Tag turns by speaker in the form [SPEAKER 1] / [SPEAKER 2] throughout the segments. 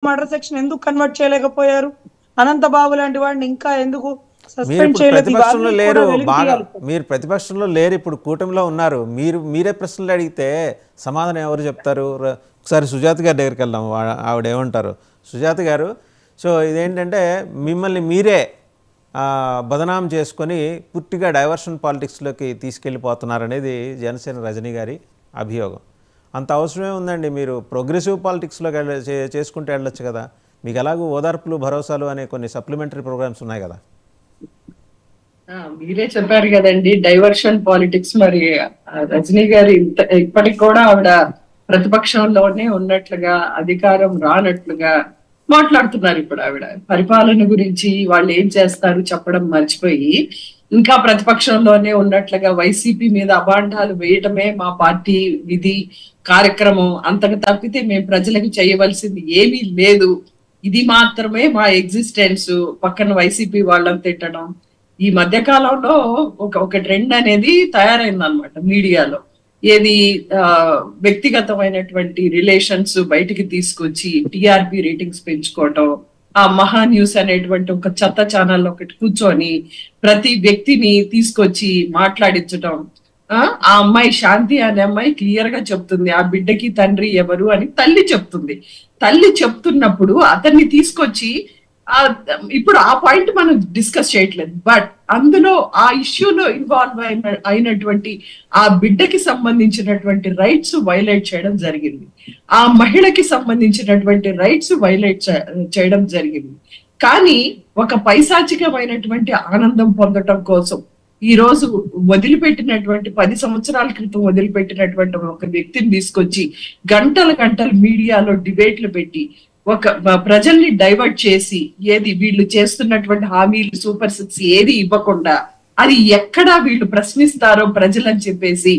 [SPEAKER 1] Murder section ఎందుకు convert చేయలేకపోయారు? అనంతబాబు లాంటి వాడిని ఇంకా ఎందుకు
[SPEAKER 2] మీరు
[SPEAKER 1] సస్పెండ్
[SPEAKER 2] ఇప్పుడు
[SPEAKER 1] చేయలేదు?
[SPEAKER 2] ప్రతిపక్షంలో లేరు, బాగా
[SPEAKER 1] తీయాలి.
[SPEAKER 2] మీరు ప్రతిపక్షంలో లేరు, ఇప్పుడు కూటమిలో ఉన్నారు. మీరే ప్రశ్నలు అడిగితే సమాధానం ఎవరు చెప్తారు? ఒకసారి సుజాత గారి దగ్గరికి వెళ్దాం, ఆవిడ ఏమంటారు. సుజాత గారు, సో ఇదేంటంటే మిమ్మల్ని మీరే బదనాం చేసుకొని పూర్తిగా డైవర్షన్ పాలిటిక్స్లోకి తీసుకెళ్ళిపోతున్నారనేది జనసేన రజనీ గారి అభియోగం. అంత అవసరమే ఉందండి? మీరు ప్రోగ్రెసివ్ పాలిటిక్స్లోకి చేసుకుంటూ వెళ్ళొచ్చు కదా. మీకు ఎలాగూ ఓదార్పులు భరోసాలు అనే కొన్ని సప్లిమెంటరీ ప్రోగ్రామ్స్ ఉన్నాయి కదా.
[SPEAKER 3] మీరే చెప్పారు కదండి డైవర్షన్ పాలిటిక్స్. మరి రజనీ గారు ఇప్పటికి కూడా ఆవిడ ప్రతిపక్షంలోనే ఉన్నట్లుగా, అధికారం రానట్లుగా మాట్లాడుతున్నారు. ఇప్పుడు ఆవిడ పరిపాలన గురించి వాళ్ళు ఏం చేస్తారు చెప్పడం మర్చిపోయి ఇంకా ప్రతిపక్షంలోనే ఉన్నట్లుగా వైసీపీ మీద అభాండాలు వేయటమే మా పార్టీ విధి కార్యక్రమం, అంతకు తప్పితే మేము ప్రజలకు చేయవలసింది ఏమీ లేదు, ఇది మాత్రమే మా ఎగ్జిస్టెన్స్, పక్కన వైసీపీ వాళ్ళని తిట్టడం. ఈ మధ్య కాలంలో ఒక ట్రెండ్ అనేది తయారైంది అనమాట మీడియాలో. ఏది వ్యక్తిగతమైనటువంటి రిలేషన్స్ బయటికి తీసుకొచ్చి టిఆర్పి రేటింగ్స్ పెంచుకోవటం, ఆ మహా న్యూస్ అనేటువంటి ఒక చెత్త ఛానల్ ఒకటి కూర్చొని ప్రతి వ్యక్తిని తీసుకొచ్చి మాట్లాడించటం. ఆ అమ్మాయి శాంతి అనే అమ్మాయి క్లియర్ గా చెప్తుంది ఆ బిడ్డకి తండ్రి ఎవరు అని తల్లి చెప్తుంది. తల్లి చెప్తున్నప్పుడు అతన్ని తీసుకొచ్చి ఇప్పుడు ఆ పాయింట్ మనం డిస్కస్ చేయట్లేదు, బట్ అందులో ఆ ఇష్యూలో ఇన్వాల్వ్ అయినటువంటి ఆ బిడ్డకి సంబంధించినటువంటి రైట్స్ వైలేట్ చేయడం జరిగింది, ఆ మహిళకి సంబంధించినటువంటి రైట్స్ వైలేట్ చేయడం జరిగింది. కానీ ఒక పైశాచికమైనటువంటి ఆనందం పొందటం కోసం ఈ రోజు వదిలిపెట్టినటువంటి 10 సంవత్సరాల క్రితం వదిలిపెట్టినటువంటి ఒక వ్యక్తిని తీసుకొచ్చి గంటల గంటలు మీడియాలో డిబేట్లు పెట్టి ఒక ప్రజల్ని డైవర్ట్ చేసి ఏది వీళ్ళు చేస్తున్నటువంటి హామీలు సూపర్ 6 ఏది ఇవ్వకుండా అది ఎక్కడా వీళ్ళు ప్రశ్నిస్తారో ప్రజలని చెప్పేసి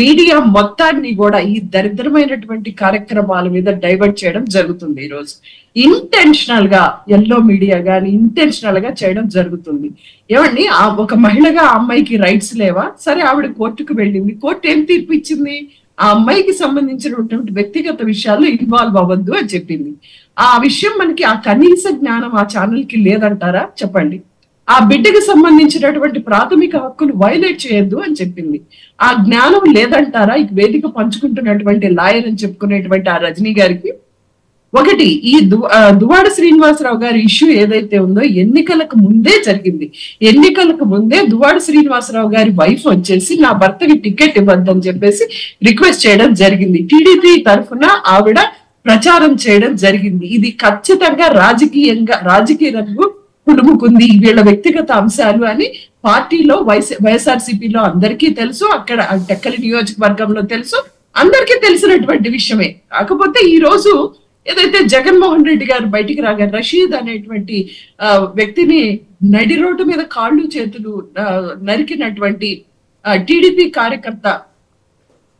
[SPEAKER 3] మీడియా మొత్తాన్ని కూడా ఈ దరిద్రమైనటువంటి కార్యక్రమాల మీద డైవర్ట్ చేయడం జరుగుతుంది. ఈ రోజు ఇంటెన్షనల్ గా ఎల్లో మీడియా గాని ఇంటెన్షనల్ గా చేయడం జరుగుతుంది. ఏమండి, ఒక మహిళగా ఆ అమ్మాయికి రైట్స్ లేవా? సరే, ఆవిడ కోర్టుకు వెళ్ళింది, కోర్టు ఏం తీర్పు ఇచ్చింది? ఆ అమ్మాయికి సంబంధించినటువంటి వ్యక్తిగత విషయాల్లో ఇన్వాల్వ్ అవ్వద్దు అని చెప్పింది. ఆ విషయం మనకి ఆ కనీస జ్ఞానం ఆ ఛానల్ కి లేదంటారా? చెప్పండి. ఆ బిడ్డకి సంబంధించినటువంటి ప్రాథమిక హక్కులు వైలేట్ చేయొద్దు అని చెప్పింది. ఆ జ్ఞానం లేదంటారా ఈ వేదిక పంచుకుంటున్నటువంటి లాయర్ అని చెప్పుకునేటువంటి ఆ రజనీ గారికి? ఒకటి, ఈ దువ్వాడ శ్రీనివాసరావు గారి ఇష్యూ ఏదైతే ఉందో ఎన్నికలకు ముందే జరిగింది. ఎన్నికలకు ముందే దువ్వాడ శ్రీనివాసరావు గారి వైఫ్ వచ్చేసి నా భర్తకి టికెట్ ఇవ్వద్దని చెప్పేసి రిక్వెస్ట్ చేయడం జరిగింది. టీడీపీ తరఫున ఆవిడ ప్రచారం చేయడం జరిగింది. ఇది ఖచ్చితంగా రాజకీయ రంగు పులుముకుంది, వీళ్ళ వ్యక్తిగత అంశాలు అని పార్టీలో వైఎస్ఆర్సీపీలో అందరికీ తెలుసు, అక్కడ టెక్కలి నియోజకవర్గంలో తెలుసు, అందరికీ తెలిసినటువంటి విషయమే. కాకపోతే ఈ రోజు ఏదైతే జగన్మోహన్ రెడ్డి గారు బయటికి రాగారు, రషీద్ అనేటువంటి వ్యక్తిని నడి రోడ్డు మీద కాళ్ళు చేతులు నరికినటువంటి టీడీపీ కార్యకర్త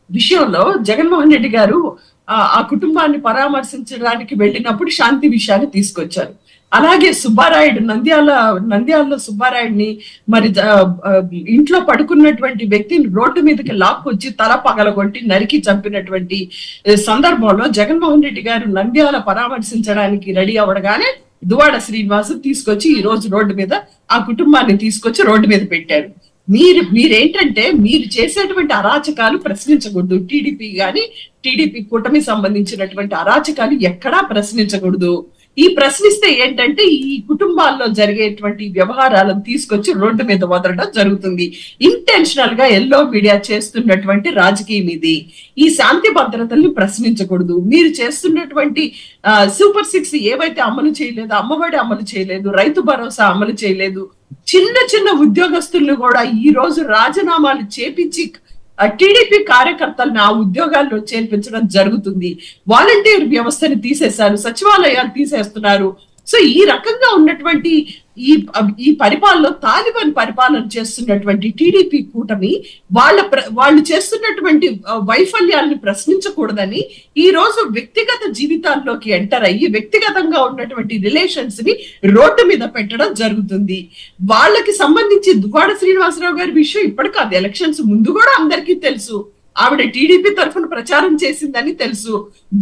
[SPEAKER 3] విషయంలో జగన్మోహన్ రెడ్డి గారు ఆ కుటుంబాన్ని పరామర్శించడానికి వెళ్ళినప్పుడు శాంతి విషయాన్ని తీసుకొచ్చారు. అలాగే సుబ్బారాయుడు నంద్యాలలో సుబ్బారాయుడిని మరి ఇంట్లో పడుకున్నటువంటి వ్యక్తిని రోడ్డు మీదకి లాక్కొచ్చి తల పగలగొట్టి నరికి చంపినటువంటి సందర్భంలో జగన్మోహన్ రెడ్డి గారు నంద్యాల పరామర్శించడానికి రెడీ అవ్వడగానే దువ్వాడ శ్రీనివాస్ తీసుకొచ్చి ఈ రోజు రోడ్డు మీద ఆ కుటుంబాన్ని తీసుకొచ్చి రోడ్డు మీద పెట్టారు. మీరేంటంటే మీరు చేసేటువంటి అరాచకాలు ప్రశ్నించకూడదు. టీడీపీ కూటమి సంబంధించినటువంటి అరాచకాలు ఎక్కడా ప్రశ్నించకూడదు. ఈ ప్రశ్నిస్తే ఏంటంటే ఈ కుటుంబాల్లో జరిగేటువంటి వ్యవహారాలను తీసుకొచ్చి రోడ్డు మీద వదలడం జరుగుతుంది. ఇంటెన్షనల్ గా ఎల్లో మీడియా చేస్తున్నటువంటి రాజకీయం ఇది. ఈ శాంతి భద్రతల్ని ప్రశ్నించకూడదు. మీరు చేస్తున్నటువంటి సూపర్ 6 ఏవైతే అమలు చేయలేదు, అమ్మఒడి అమలు చేయలేదు, రైతు భరోసా అమలు చేయలేదు, చిన్న ఉద్యోగస్తులను కూడా ఈ రోజు రాజీనామాలు చేపించి టీడీపీ కార్యకర్తలను ఆ ఉద్యోగాల్లో చేర్పించడం జరుగుతుంది. వాలంటీర్ వ్యవస్థని తీసేశారు, సచివాలయాలు తీసేస్తున్నారు. సో ఈ రకంగా ఉన్నటువంటి ఈ పరిపాలనలో తాలిబాన్ పరిపాలన చేస్తున్నటువంటి టీడీపీ కూటమి వాళ్ళు చేస్తున్నటువంటి వైఫల్యాలను ప్రశ్నించకూడదని ఈ రోజు వ్యక్తిగత జీవితాల్లోకి ఎంటర్ అయ్యి వ్యక్తిగతంగా ఉన్నటువంటి రిలేషన్స్ ని రోడ్డు మీద పెట్టడం జరుగుతుంది. వాళ్ళకి సంబంధించి దువ్వాడ శ్రీనివాసరావు గారి విషయం ఇప్పటికీ అది ఎలక్షన్స్ ముందు కూడా అందరికీ తెలుసు. ఆవిడ టీడీపీ తరఫున ప్రచారం చేసిందని తెలుసు.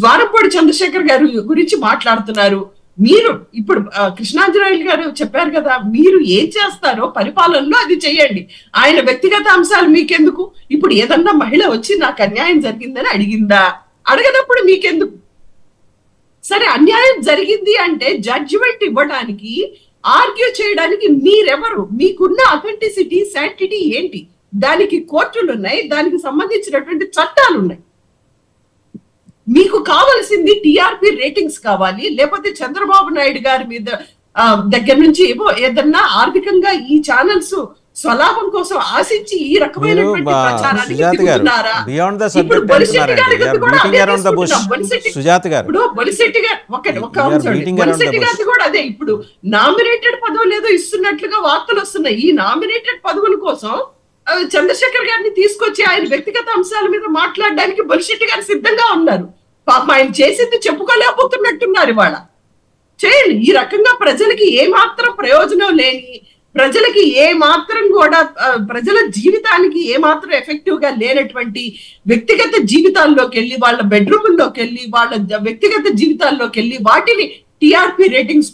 [SPEAKER 3] ద్వారంపూడి చంద్రశేఖర్ గారు గురించి మాట్లాడుతున్నారు. మీరు ఇప్పుడు కృష్ణాంజనేయులు గారు చెప్పారు కదా, మీరు ఏం చేస్తారో పరిపాలనలో అది చెయ్యండి. ఆయన వ్యక్తిగత అంశాలు మీకెందుకు? ఇప్పుడు ఏదన్నా మహిళ వచ్చి నాకు అన్యాయం జరిగిందని అడిగిందా? అడగనప్పుడు మీకెందుకు? సరే, అన్యాయం జరిగింది అంటే జడ్జిమెంట్ ఇవ్వడానికి, ఆర్గ్యూ చేయడానికి మీరెవరు? మీకున్న అథెంటిసిటీ, శాంటిటీ ఏంటి? దానికి కోర్టులు ఉన్నాయి, దానికి సంబంధించినటువంటి చట్టాలు ఉన్నాయి. మీకు కావాల్సింది టీఆర్పీ రేటింగ్స్ కావాలి, లేకపోతే చంద్రబాబు నాయుడు గారి మీద దగ్గర నుంచి ఏదన్నా ఆర్థికంగా ఈ ఛానల్స్ స్వలాభం కోసం ఆశించి ఈ రకమైనటువంటి ప్రచారానికి దిగుతున్నారా? ఇప్పుడు బొలిశెట్టి గారి కూడా అదే, ఇప్పుడు నామినేటెడ్ పదవులు ఏదో ఇస్తున్నట్లుగా వార్తలు వస్తున్నాయి. ఈ నామినేటెడ్ పదవుల కోసం చంద్రశేఖర్ గారిని తీసుకొచ్చి ఆయన వ్యక్తిగత అంశాల మీద మాట్లాడడానికి బొలిశెట్టి గారు సిద్ధంగా ఉన్నారు. పాపం ఆయన చేసింది చెప్పుకోలేకపోతున్నట్టున్నారు. ఇవాళ చేయండి. ఈ రకంగా ప్రజలకి ఏమాత్రం ప్రయోజనం లేని, ప్రజలకి ఏ మాత్రం కూడా ప్రజల జీవితానికి ఏ మాత్రం ఎఫెక్టివ్ గా లేనటువంటి వ్యక్తిగత జీవితాల్లోకి వెళ్ళి, వాళ్ళ బెడ్రూమ్లోకి వెళ్ళి, వాళ్ళ వ్యక్తిగత జీవితాల్లోకి వెళ్ళి వాటిని టీఆర్పీ రేటింగ్స్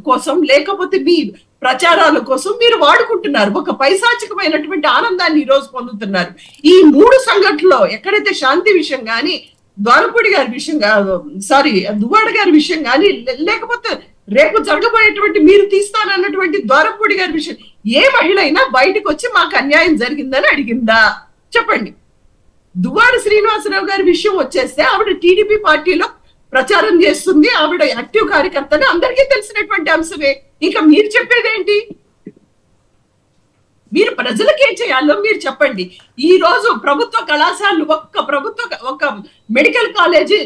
[SPEAKER 3] కోసం, లేకపోతే మీ ప్రచారాల కోసం మీరు వాడుకుంటున్నారు. ఒక పైశాచికమైనటువంటి ఆనందాన్ని ఈ రోజు పొందుతున్నారు. ఈ 3 సంఘటనలో ఎక్కడైతే శాంతి విషయం కానీ, ద్వారపూడి గారి విషయం, దువ్వాడ గారి విషయం కానీ, లేకపోతే రేపు జరగబోయేటువంటి మీరు తీస్తానన్నటువంటి ద్వారపూడి గారి విషయం, ఏ మహిళ అయినా బయటకు వచ్చి మాకు అన్యాయం జరిగిందని అడిగిందా? చెప్పండి. దువ్వాడ శ్రీనివాసరావు గారి విషయం వచ్చేస్తే ఆవిడ టీడీపీ పార్టీలో ప్రచారం చేస్తుంది, ఆవిడ యాక్టివ్ కార్యకర్తని అందరికీ తెలిసినటువంటి అంశమే. ఇంకా మీరు చెప్పేదేంటి? మీరు ప్రజలకు ఏం చేయాలో మీరు చెప్పండి. ఈ రోజు ప్రభుత్వ కళాశాలలు ఒక మెడికల్ కాలేజీ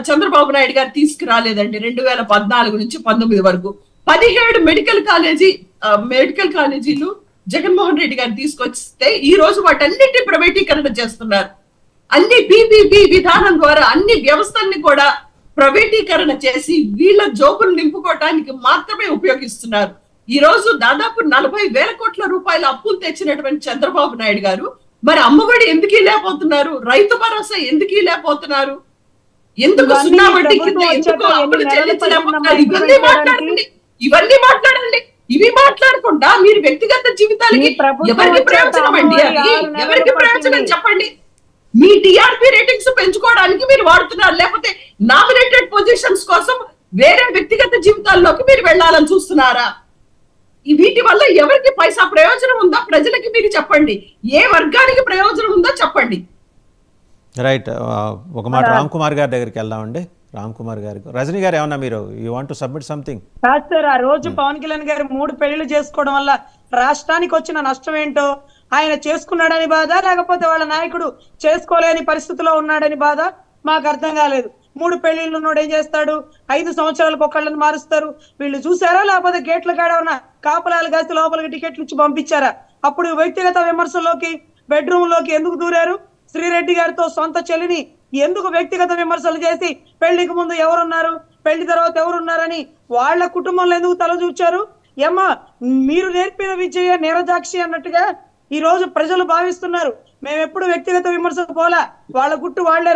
[SPEAKER 3] చంద్రబాబు నాయుడు గారు తీసుకురాలేదండి. 2014 నుంచి 19 వరకు 17 మెడికల్ కాలేజీలు జగన్మోహన్ రెడ్డి గారు తీసుకొస్తే ఈ రోజు వాటన్నింటినీ ప్రైవేటీకరణ చేస్తున్నారు. అన్ని PPP విధానం ద్వారా అన్ని వ్యవస్థల్ని కూడా ప్రైవేటీకరణ చేసి వీళ్ళ జోబులు నింపుకోవటానికి మాత్రమే ఉపయోగిస్తున్నారు. ఈ రోజు దాదాపు 40,000 కోట్ల రూపాయల అప్పులు తెచ్చినటువంటి చంద్రబాబు నాయుడు గారు మరి అమ్మఒడి ఎందుకు లేకపోతున్నారు? రైతు భరోసా ఎందుకు లేకపోతున్నారు? ఎందుకు సున్నా వడ్డీ కింద ఎందుకు అప్పులు చెల్లించలేకపోతున్నారు? ఇవన్నీ మాట్లాడండి. ఇవి మాట్లాడకుండా మీరు వ్యక్తిగత జీవితాలకి ఎవరికి ప్రయోజనం అండి? ఎవరికి ప్రయోజనం చెప్పండి. మీ టీఆర్పీ రేటింగ్స్ పెంచుకోవడానికి మీరు వాడుతున్నారు, లేకపోతే నామినేటెడ్ పొజిషన్స్ కోసం వేరే వ్యక్తిగత జీవితాల్లోకి మీరు వెళ్ళాలని చూస్తున్నారా? వీటి వల్ల ఎవరికి పైసా ప్రయోజనం ఉందో ప్రజలకి మీరు చెప్పండి. ఏ వర్గానికి ప్రయోజనం ఉందో చెప్పండి.
[SPEAKER 2] రైట్. ఒక మాట రామ్ కుమార్ గారి దగ్గరికి వెళ్దామండి. రామ్ కుమార్ గారు, రజనీ గారు ఏమన్నా మీరు you want to submit something?
[SPEAKER 1] Sir, ఆ రోజు పవన్ కళ్యాణ్ గారు 3 పెళ్లిళ్ళు చేసుకోవడం వల్ల రాష్ట్రానికి వచ్చిన నష్టం ఏంటో, ఆయన చేసుకున్నాడని బాధ, లేకపోతే వాళ్ళ నాయకుడు చేసుకోలేని పరిస్థితిలో ఉన్నాడని బాధ మాకు అర్థం కాలేదు. 3 పెళ్లిళ్ళు ఉన్నోడు ఏం చేస్తాడు? 5 సంవత్సరాలకు ఒకళ్ళని మారుస్తారు. వీళ్ళు చూసారా? లేకపోతే గేట్ల కాడ ఉన్న కాపలాలు కాసి లోపలికి టికెట్లు ఇచ్చి పంపించారా? అప్పుడు వ్యక్తిగత విమర్శల్లోకి, బెడ్రూమ్ లోకి ఎందుకు దూరారు? శ్రీరెడ్డి గారితో సొంత చెల్లిని ఎందుకు వ్యక్తిగత విమర్శలు చేసి పెళ్లికి ముందు ఎవరున్నారు, పెళ్లి తర్వాత ఎవరున్నారని వాళ్ళ కుటుంబంలో ఎందుకు తల చూచారు? ఏమ్మా, మీరు నేర్పిన విజయ నిరజాక్షి అన్నట్టుగా ఈ రోజు ప్రజలు భావిస్తున్నారు. మేము ఎప్పుడు వ్యక్తిగత విమర్శకు పోలా, వాళ్ళ గుట్టు వాళ్లే